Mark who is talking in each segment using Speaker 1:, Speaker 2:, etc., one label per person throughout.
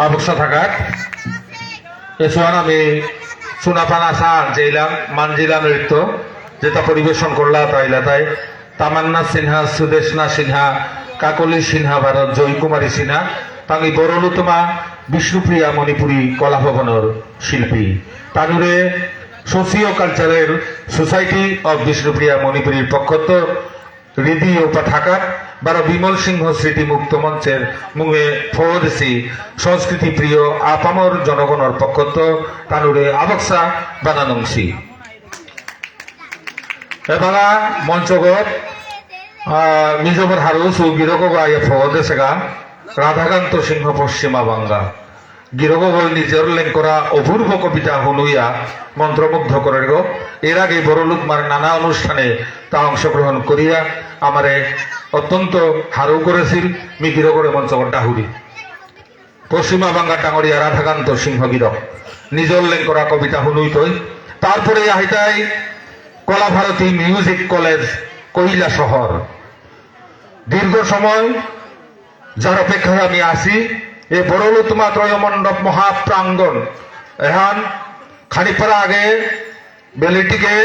Speaker 1: অবস্থা থাকার এছাড়া আমি সুনাপানা সা জেলাম মানজিলা নৃত্য যেটা পরিবেশন করলা তাইলা তাই তামান্না সিনহা সুদেশনা সিনহা কাকলি সিনহা ভারত জয়কুমারী সিনহা তাঙ্গি বরলুতমা বিষ্ণুপ্রিয়া মণিপুরী কলাভবনের শিল্পী তানুরে সোসিও কালচারের সোসাইটি অব বিষ্ণুপ্রিয়া মণিপুরীর পক্ষত হৃদি উপথাকার বারো বিমল সিংহ স্মৃতি মুক্ত মঞ্চের মুঙে ফৌদেশি সংস্কৃতি প্রিয় আপামর জনগণের পক্ষত তানুরে আবক্সা বানানংসি এবারা মঞ্চগত নিজবর হারু সুগিরক গায়ে ফৌদেশেগা রাধাকান্ত সিংহ পশ্চিমা বাঙ্গা গিরগল নিজের লেঙ্করা অপূর্ব কবিতা হনুইয়া মন্ত্রমুগ্ধ করে গো এর আগে বড়লুকমার নানা অনুষ্ঠানে তা অংশগ্রহণ করিয়া আমারে অত্যন্ত হারু করেছিল মি গিরগরে মঞ্চকর ডাহুরি পশ্চিমা বাঙ্গা ডাঙরিয়া রাধাকান্ত সিংহ গিরক নিজের লেঙ্করা কবিতা হনুইতই তারপরে আহিতাই কলাভারতী মিউজিক কলেজ কৈলা শহর দীর্ঘ সময় যার অপেক্ষায় আমি আসি এই বড়লুতমা ত্রয়মণ্ডপ মহাপ্রাঙ্গণ এখন খানিকপাড়া আগে বেলিটিকে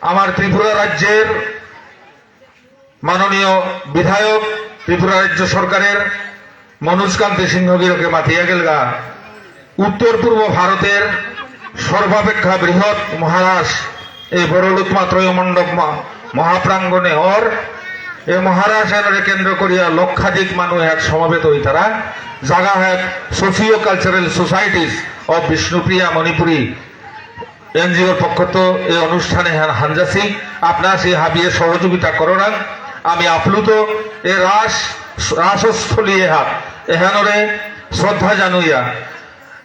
Speaker 1: আমার ত্রিপুরা রাজ্যের মাননীয় বিধায়ক ত্রিপুরা রাজ্য সরকারের মনোজ কান্তি সিংহগিরকে মাতিয়া গেলগা উত্তর পূর্ব ভারতের সর্বাপেক্ষা বৃহৎ মহারাজ এই বড়লুতমা ত্রয়মণ্ডপ মহাপ্রাঙ্গণে ওর এই মহারাজের কেন্দ্র করিয়া লক্ষাধিক মানুষ এক সমবেত হই তারা জাগা এক socio cultural societies of Bishnupriya Manipuri এনজিওর পক্ষত এই অনুষ্ঠানে হানজাসি আপনার সেই হাবিয়ে সহযোগিতা করোনান আমি আপ্লুত এ রাসস্থলী এহাত এহানরে শ্রদ্ধা জানুইয়া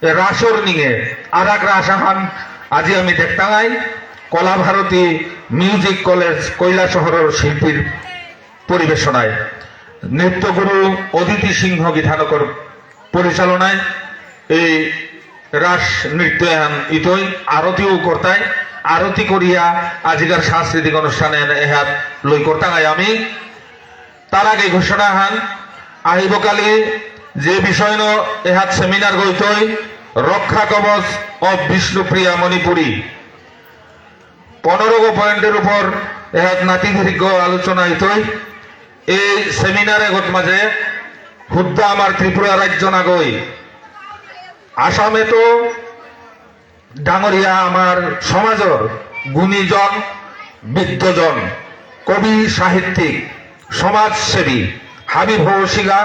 Speaker 1: এ রাসর নিয়ে আর এক রাস আহান আজি আমি দেখতাঙাই কলাভারতী মিউজিক কলেজ কৈলা শহরের শিল্পীর পরিবেশনায় নৃত্যগুরু অদিতি সিংহ গীতানকর পরিচালনায় এই রাস নৃত্য ইতই আরতিও করতায় আরতি করিয়া আজিকার সাংস্কৃতিক অনুষ্ঠানে এহাত লই করতাঙাই আমি তার আগে ঘোষণা হান আহিবকালী যে বিষয় এহাত সেমিনার গইতই রক্ষা কবচ অব বিষ্ণুপ্রিয়া মণিপুরী 15 পয়েন্টের উপর এহাত নাতিদীর্ঘ আলোচনা ইতই এই সেমিনারে গত মাঝে হুদ্দা আমার ত্রিপুরা রাজ্য নাগই আসামে তো ডাঙরিয়া আমার সমাজর গুণীজন বিদ্যজন কবি সাহিত্যিক সমাজসেবী হাবিব হৌসিগা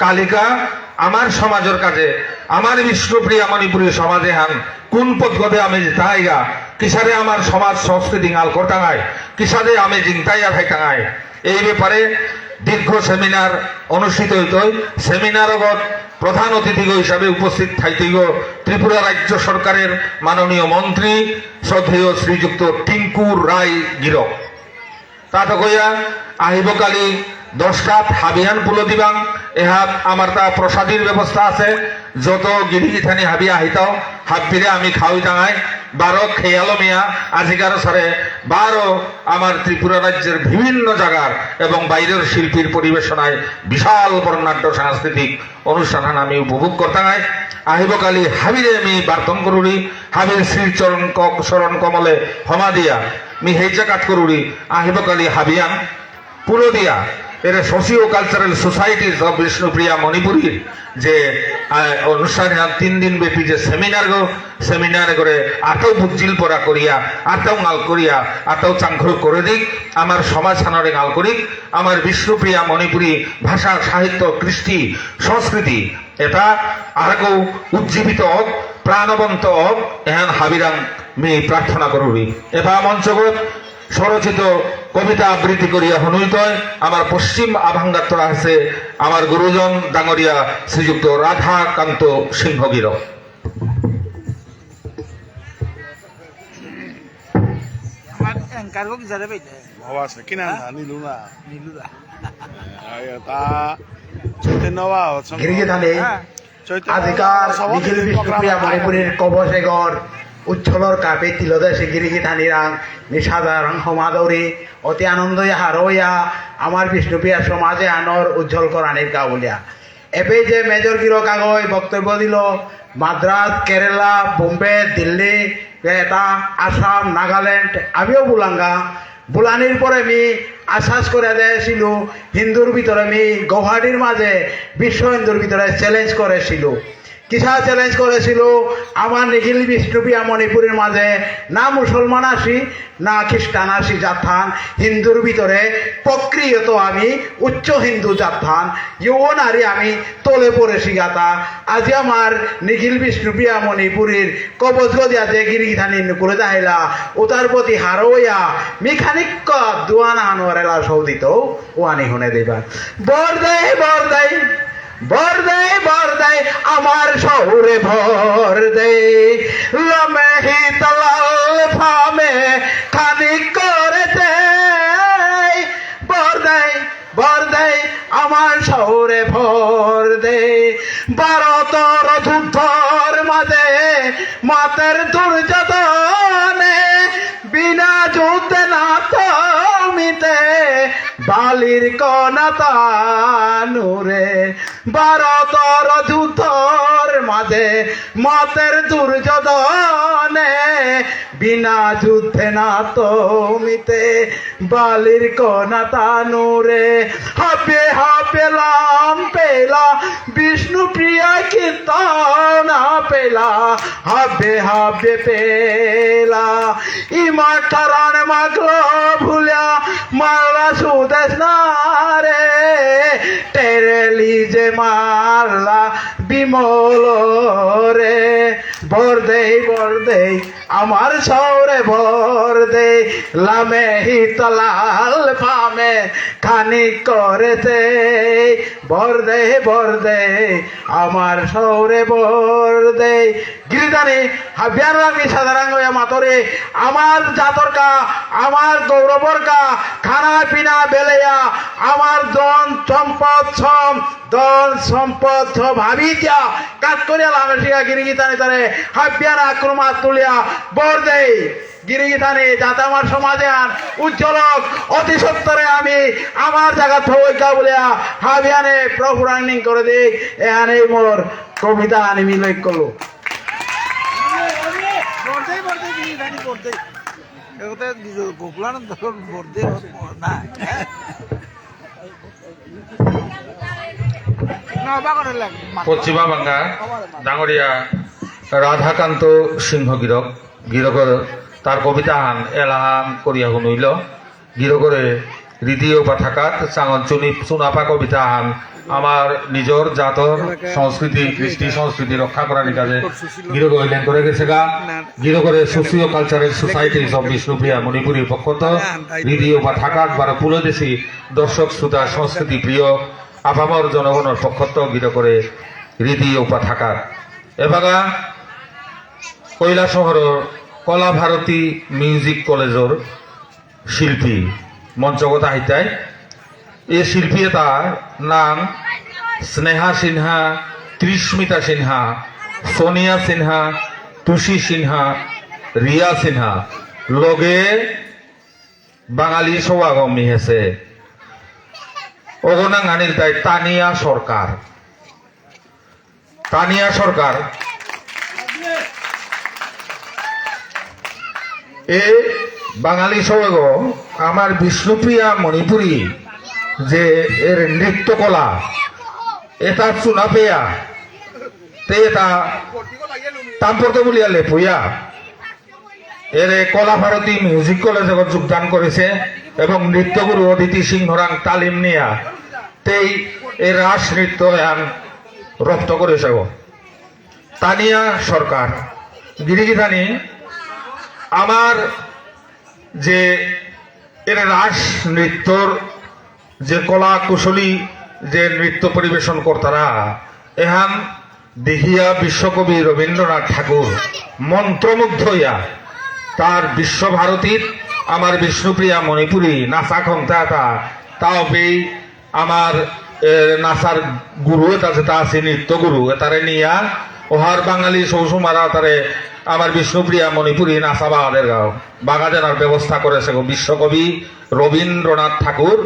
Speaker 1: কালিকা আমার সমাজের কাজে আমার বিষ্ণুপ্রিয়া মণিপুরী সমাজে হান কোন পদ্ধতি আমি তাইগা কিসারে আমার সমাজ সংস্কৃতি আল করতাঙায় কিসারে আমি জিংতাইয়া থাইতাঙায় এই ব্যাপারে দীর্ঘ সেমিনার অনুষ্ঠিত হইতই সেমিনারগত প্রধান অতিথি হিসাবে উপস্থিত থাইতেইগ ত্রিপুরা রাজ্য সরকারের মাননীয় মন্ত্রী শ্রদ্ধেয় শ্রীযুক্ত টিঙ্কুর রায় গিরক তাত কইয়া আহিবকালী 10টাত হাবিয়ান পুলো দিবাং এহাত আমার তা প্রসাদীর ব্যবস্থা আছে যত গিরিগিঠানি হাবি আহিতাও হাবিরে আমি খাওয়াই টাঙাই 12 খেয়ালো মিয়া আজিকার সারে 12 আমার ত্রিপুরা রাজ্যের বিভিন্ন জায়গার এবং বাইরের শিল্পীর পরিবেশনায় বিশাল বর্ণাঢ্য সাংস্কৃতিক অনুষ্ঠান আমি উপভোগ করতাঙাই আহিবকালী হাবিরে আমি বার্তন করুরি হাবির শ্রীচরণ শরণ কমলে হমা দিয়া মি হেজা কাট করুরি আহিবকালী হাবিয়ান পুলো দিয়া এর socio cultural societies of Bishnupriya মণিপুরীর যে অনুষ্ঠান 3 দিন ব্যাপী যে সেমিনার করে আটাও বুজিল পড়া করিয়া আটাও গাল করিয়া আটাও চাংখল করে দিক আমার সমাজ সানরে গাল করিক আমার বিষ্ণুপ্রিয়া মণিপুরী ভাষা সাহিত্য কৃষ্টি সংস্কৃতি এটা আরও উজ্জীবিত হোক প্রাণবন্ত হোক এহেন হাবিরাং মি প্রার্থনা করুরি এবা মঞ্চগত স্বরচিত কবিতা আবৃত্তি করিয়া হনুইতয় আমার পশ্চিম আভাঙ্গাত্র আছে আমার গুরুজন ডাঙরিয়া শ্রীযুক্ত রাধাকান্ত সিংহগির
Speaker 2: মণিপুরের কবশেগর উচ্ছলর কাপে তিলদেশে গিরিগি ধানিরাং নিষাদারং সমাদৌরি অতি আনন্দে হারইয়া আমার বিষ্ণুপ্রিয়া সমাজে আনর উজ্জ্বল করানির গাউলিয়া এবে যে মেজর গিরো কাগজ বক্তব্য দিল মাদ্রাস কেরালা বোম্বে দিল্লি এটা আসাম নাগাল্যান্ড আমিও বুলাঙ্গা বুলানির পরে আমি আশ্বাস করে দিয়েছিল হিন্দুর ভিতরে আমি গৌহাটির মাঝে বিশ্ব হিন্দুর ভিতরে চ্যালেঞ্জ করেছিল কিসা চ্যালেঞ্জ করেছিল আমার নিখিল বিষ্ণুপ্রিয়া মণিপুরের মাঝে না মুসলমান আসি না খ্রিস্টান আসি জাথান হিন্দুর ভিতরে প্রক্রিয়ত আমি উচ্চ হিন্দু জাথান ইউ নারী আমি তলে পড়েছি গাতা আজি আমার নিখিল বিষ্ণুপ্রিয়া মণিপুরের কবজ গদিয়া যে গিরিধানি নুকুলে যাইলা ওটার প্রতি হারোয়া মেখানিক দুয়ানা হানোয়ারেলা সৌদিত ওয়ানি শুনে দেবা বরদাই বরদাই বরদাই আমার শহরে ভর দে লমেহি তলাল ফামে খানি করে দে বরদাই আমার শহরে ভর দে ভারতর যুদ্ধর মাঝে মাতের দুর্যোধনে বিনা যুদ্ধে না থমিতে বালির কণা তানুরে ভারতর যুদ্ধর মাঝে মাতের দুর্যোধনে বিনা যুদ্ধে না থমিতে বালির কণা তানুরে হাপে হাপেলাম পেলা বিষ্ণু প্রিয়া কীর্তন পেলা হাবে পেলা ইমা ঠারান মাগলো ভুলিয়া মারা সুদেশ না রে টেরেলি যে মারলা বিমল রে বরদেই আমার শহরে বরদে লামে হিতলাল ফামে খানি করেছে বরদে আমার শহরে বরদে গিরিদানি হাবিয়ার রামি সাধারণ মাতরে আমার জাতরকা আমার গৌরবরকা খানা পিনা বেলেয়া আমার দন সম্পদ ভাবি দিয়া কাজ করিয়া লামের শিখা গিরিগিতানি তারে হাবিয়ার আক্রমা তুলিয়া বরদেই গিরিগিতানি যাতে আমার সমাজে আন উজ্জ্বলক অতি সত্তরে আমি আমার জায়গা থইকা বলিয়া হাবিয়ানে প্রফুরানিং করে দিই এখানে মোর কবিতা আনি মিলই করলো
Speaker 1: পশ্চিমা বাংলা ডাঙরিয়া রাধাকান্ত সিংহ গিরকর তার কবিতাহান এলাহান করিয়া শুনইল গিরকরে রীতিও বা থাকাত চাঙন চুনাপা কবিতাহান আমার নিজের জাতর সংস্কৃতি কৃষ্টি সংস্কৃতি রক্ষা করার কাজে গিরক অইলেন করে গেছে গা গিরকরে সোশিও কালচারের সোসাইটি অফ বিষ্ণুপ্রিয়া মণিপুরীর পক্ষত রীতিও বা থাকাত বার পুরোদেশী দর্শক শ্রোতা সংস্কৃতি প্রিয় আপামর জনগণের পক্ষত গিরকরে রীতি উপা থাকাত এবাগা কৈলা শহরের কলা ভারতী মিউজিক কলেজের শিল্পী মঞ্চগত হাইতায় এই শিল্পী এটা নাম স্নেহা সিনহা ত্রিস্মিতা সিনহা সোনিয়া সিনহা তুষি সিনহা রিয়া সিনহা লগে বাঙালি সমাগম নিহেছে অগনাঙানির তাই তানিয়া সরকার এ বাঙালি সমাগম আমার বিষ্ণুপ্রিয়া মণিপুরী যে এর নৃত্যকলা এটা চুনা পেয়া তে এটা তাম্পর্ত বলিয়া লেপুয়া এর কলা ভারতী মিউজিক কলেজে যোগদান করেছে এবং নৃত্যগুরু অদিতি সিংহরাং তালিম নিয়া তেই এই রাস নৃত্য রপ্ত করেছে তানিয়া সরকার গিরিগিধানি আমার যে এর রাস নৃত্যর যে কলা কুশলী যে নৃত্য পরিবেশন করতারা এহান দেহিয়া বিশ্বকবি রবীন্দ্রনাথ ঠাকুর মন্ত্রমুগ্ধ হইয়া তার বিশ্বভারতীর আমার বিষ্ণুপ্রিয়া মণিপুরী নাচা ক্ষমতা তাও পেয়ে আমার নাচার গুরু এটা যেটা আছে নৃত্য গুরু তারে নিয়া ওহার বাঙালি সৌসুমারা তারে আমার বিষ্ণুপ্রিয়া মণিপুরী নাচা বাগাদের ব্যবস্থা করেছে বিশ্বকবি রবীন্দ্রনাথ ঠাকুর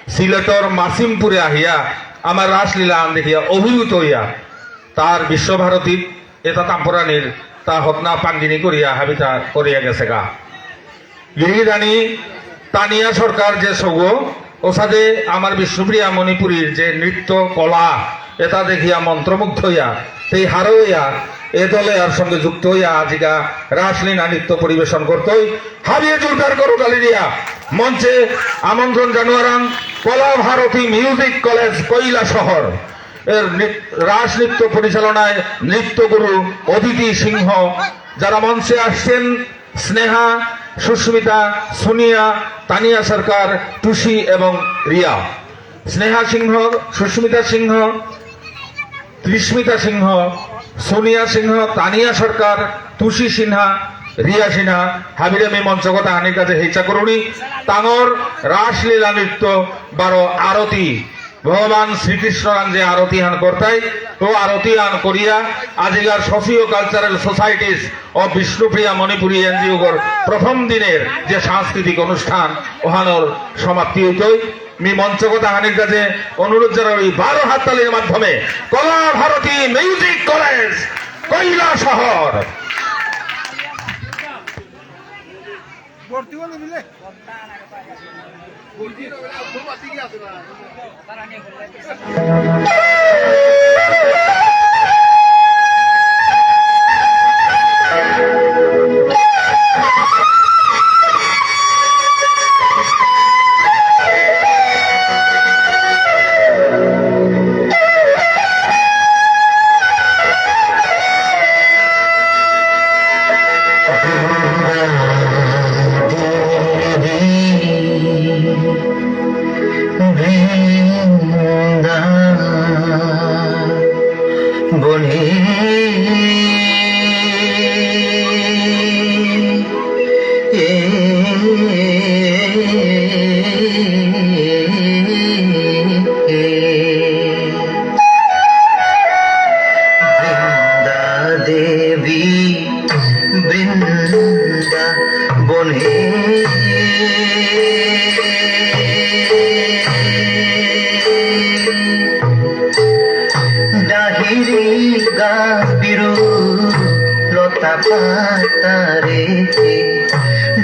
Speaker 1: সিলেটর মাসিমপুরে আহিয়া আমার রাসলীলা দেখিয়া অভিভূত হইয়া তার বিশ্বভারতীর এটা তাম্পরানির তা হতনা পাঙ্গিনী করিয়া হাবিতা করিয়া গেছে গা গিরিরানী তানিয়া সরকার যে সৌগ ওসাদে আমার বিষ্ণুপ্রিয়া মণিপুরীর যে নৃত্য কলা এটা দেখিয়া মন্ত্রমুগ্ধ হইয়া সেই হারো হইয়া এ দলে আর সঙ্গে যুক্ত হইয়া আজিকা রাসলীলা নৃত্য পরিবেশন করতই হাবিয়ে জুলকার করো গালিরিয়া মঞ্চে আমন্ত্রণ জানুয়ারান কলা ভারতী মিউজিক কলেজ কৈলা শহর এর রাস নৃত্য পরিচালনায় নৃত্যগুরু অদিতি সিংহ যারা মঞ্চে আসছেন স্নেহা সুস্মিতা সোনিয়া তানিয়া সরকার টুসি এবং রিয়া স্নেহা সিংহ সুস্মিতা সিংহ ত্রিস্মিতা সিংহ সোনিয়া সিংহ তানিয়া সরকার তুষি সিনহা রিয়া সিনহা হাবিরে আমি মঞ্চকতা হানির কাছে হেচা করুনি তাঙর রাসলীলা নৃত্য বারো আরতি ভগবান শ্রীকৃষ্ণ যে আরতি হান করতাই তো আরতি হান করিয়া আজিকার সোশিও কালচারাল সোসাইটিস ও বিষ্ণুপ্রিয়া মণিপুরী এনজিওর প্রথম দিনের যে সাংস্কৃতিক অনুষ্ঠান ওহানোর সমাপ্তি হইতই আমি মঞ্চকতা হানির কাছে অনুরোধ জানাই 12 হাততালির মাধ্যমে কলা ভারতী মিউজিক কলেজ কৈলা শহর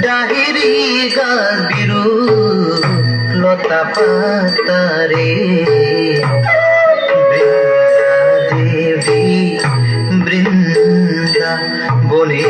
Speaker 3: ডাহিরি গাছ বিরু লতা পাতারে বৃন্দা দেবী বৃন্দা বনে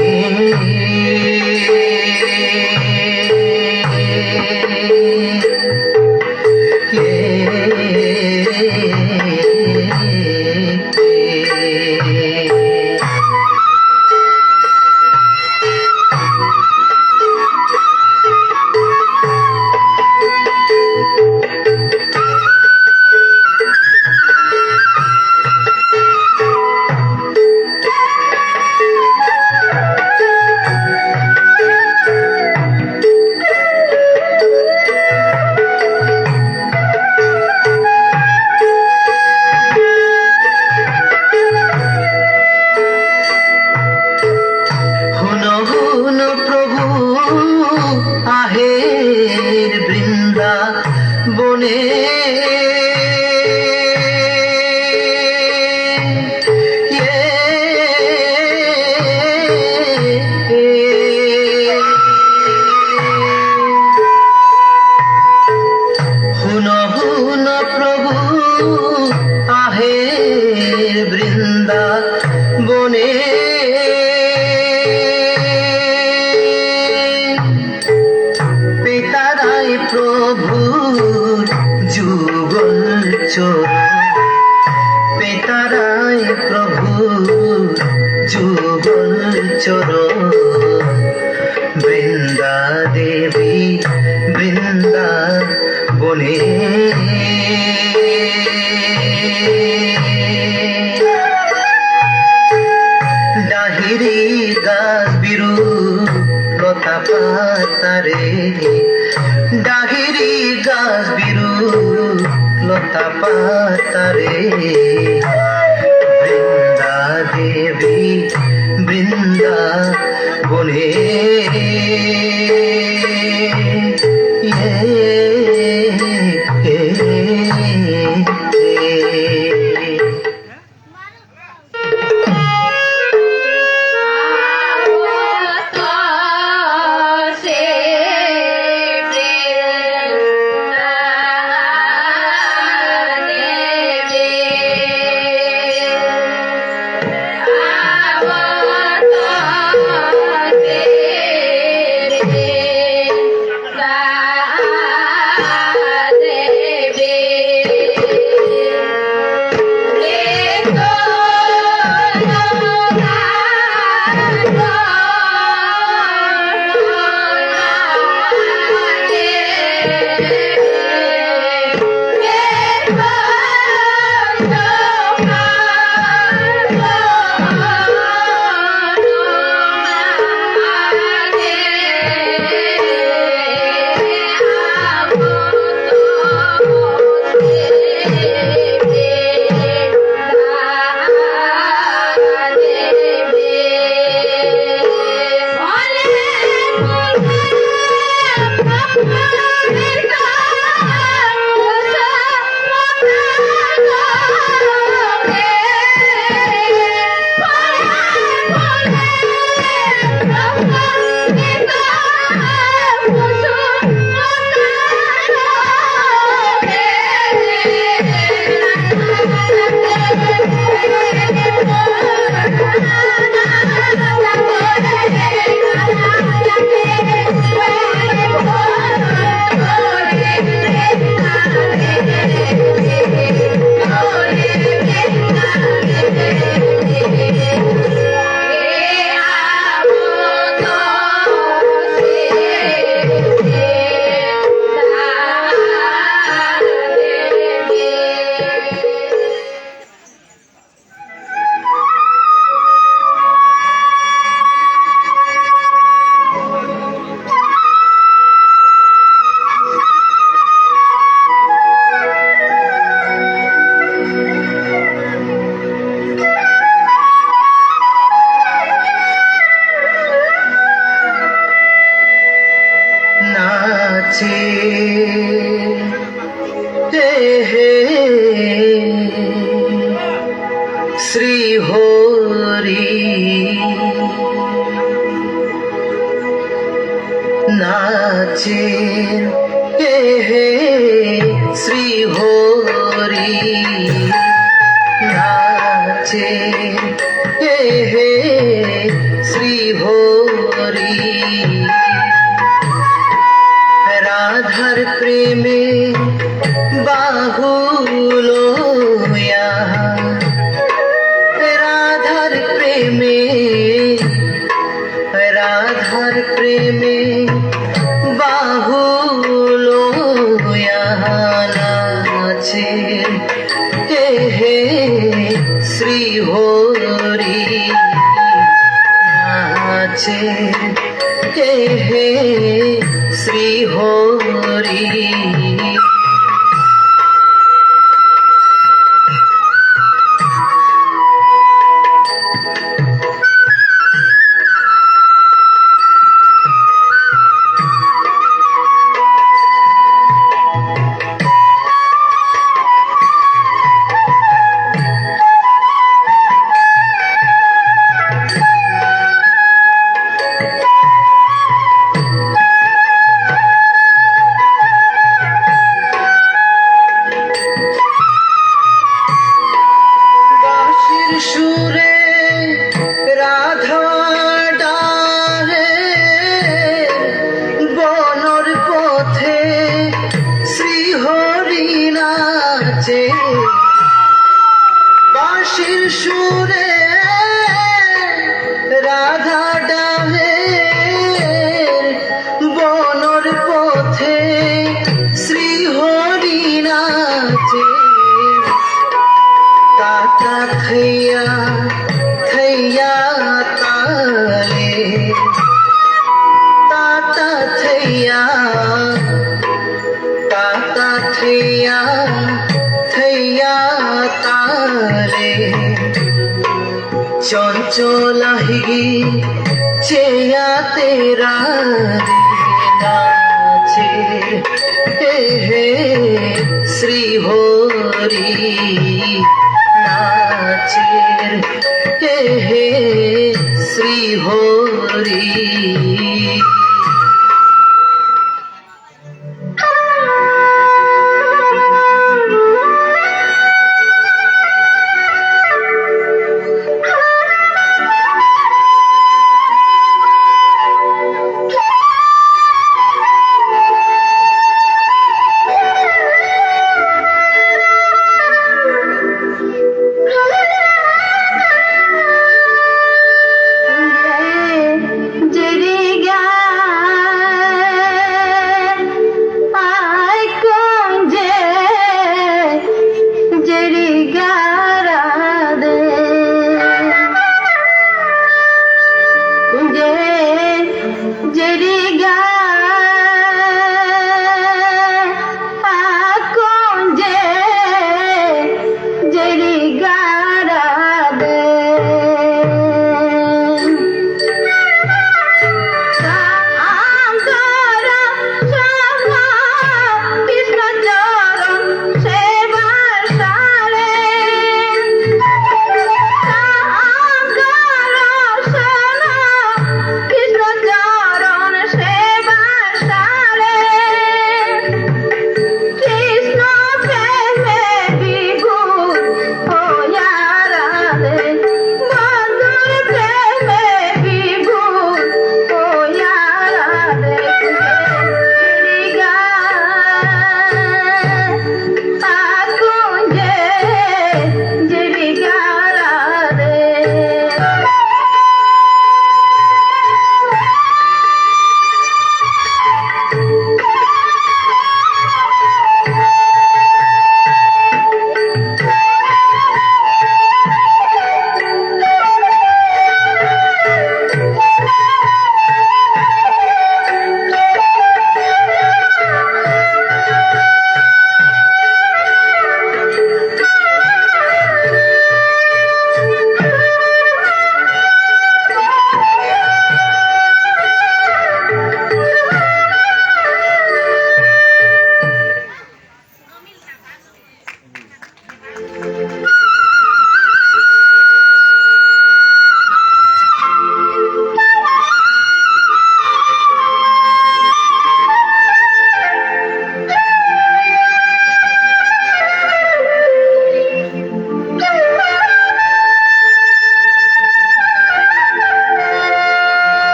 Speaker 3: বনে হুন হুন প্রভু আহে বৃন্দা বনে পিতারাই প্রভু যুগল চোর পিতারাই প্রভু যুগল চোর বৃন্দা দেবী বৃন্দা বনে ডাহিরি গাছ বিরু লতা পাতারে ডাহিরি গাছ বিরু লতা পাতারে বৃন্দা দেবী বৃন্দা বনে এ নাচে হে হে শ্রী হরি নাচে হে হে শ্রী হরি নাচে হে হে শ্রী হরি রাধার প্রেমে বাহুল রাধার প্রেমে রাধার প্রেমে বাহুল নাচে হে হে শ্রী হরি নাচে হে হে শ্রী হরি সুরে রাধা ডালে বনর পথে শ্রী হরি নাচে বাঁশির সুরে রাধা ডালে বনর পথে শ্রী হরি নাচে ताता थैया थैया ताले ताता थैया थैया ताले चंचला ही चेया तेरा नाचे हे हे श्री हरि नाचेर हे हे श्री हरि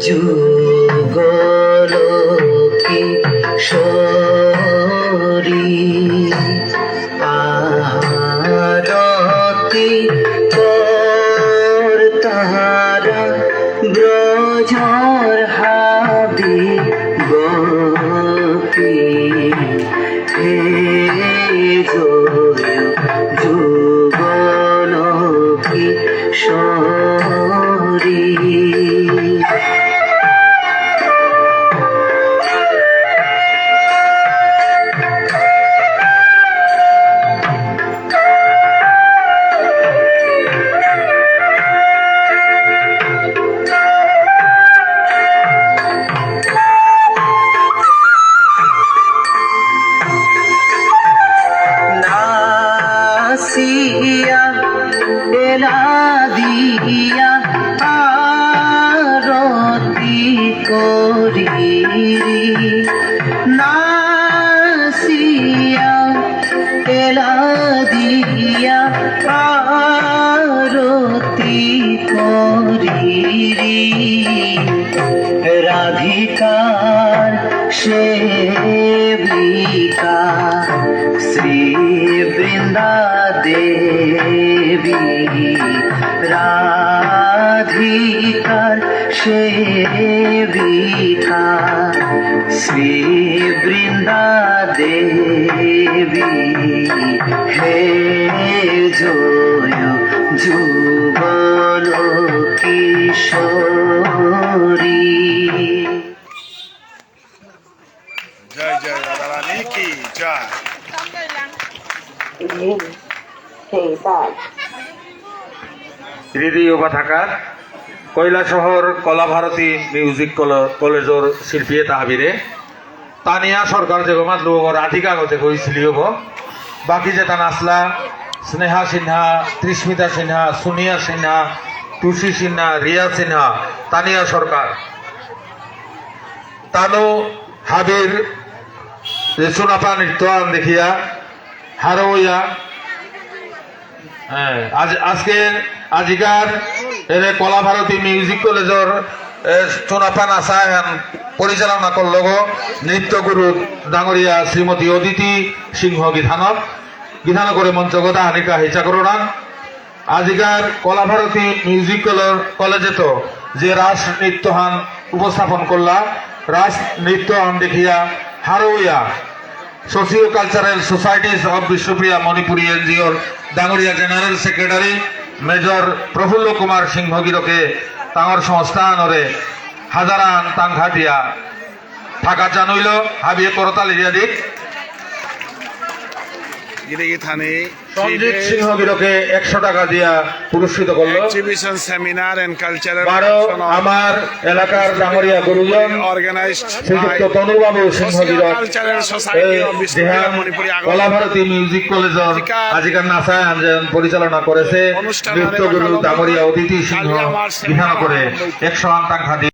Speaker 3: যুগলকি শরী আরতি কর তাহারা ব্রজর হাবি গপি হে জয় যুগলকি শরী নাসিয়া এলা দিয়া আরতি করি নাসিয়া এলা দিয়া আরতি করি রাধিকার সেবিকা শ্রী বৃন্দা দেবী রাধিকার সেবিকা শ্রী বৃন্দা দেবী হে জয় যুগল কিশোরী
Speaker 4: জয় জয় রাধারানী কি জয়।
Speaker 1: হৃদয় উপথাকার কৈলাসহর কলাভারতী মিউজিক কলেজৰ শিল্পীয়ে তাহাবিৰে তানিয়া সরকার যে মাতলো রাধিকা গতে কইছিল বাকি যেটা নাচলা স্নেহা সিনহা তৃষ্মিতা সিনহা সোনিয়া সিনহা টুসি সিনহা রিয়া সিনহা তানিয়া সরকার তানো হাবির যে সোনাপা নৃত্য দেখিয়া হারোয়া আজকে আজিকার কলাভারতী মিউজিক কলেজের চোনাপা নাচা পরিচালনা করল নৃত্যগুরু ডাঙরিয়া শ্রীমতী অদিতি সিংহ গীতান করে মঞ্চগতা হানিকা হিচা করোনা আজিকার কলাভারতী মিউজিক কলেজে তো যে রাস নৃত্যহান উপস্থাপন করলা রাস নৃত্যহান দেখিয়া হারোয়া socio cultural societies of Bishnupriya Manipuri এনজিওর ডাঙরিয়া general secretary major Prafulla Kumar সিংহগিরকে তাঁর সংস্থানরে হাজারান তাংঘাটিয়া থাকা জানইল হাবিয়ে করতাল এরিয়া দিক
Speaker 4: গিরিগি থানে
Speaker 1: সঞ্জিত সিংহগিরকে 100 টাকা দিয়া পুরস্কৃত করলো।
Speaker 4: এক্সিবিশন সেমিনার এন্ড কালচারাল
Speaker 1: 12 আমার এলাকার ডাঙরিয়া গুরুজন
Speaker 4: অর্গানাইজড
Speaker 1: শ্রীযুক্ত তনুবাবু সিংহগির
Speaker 4: cultural society of Bishnupriya Manipuri
Speaker 1: Kalabharati music কলেজের আজিকার নাচা পরিচালনা করেছে নৃত্যগুরু ডাঙরিয়া অদিতি সিংহ বিধান করে 100 টাকা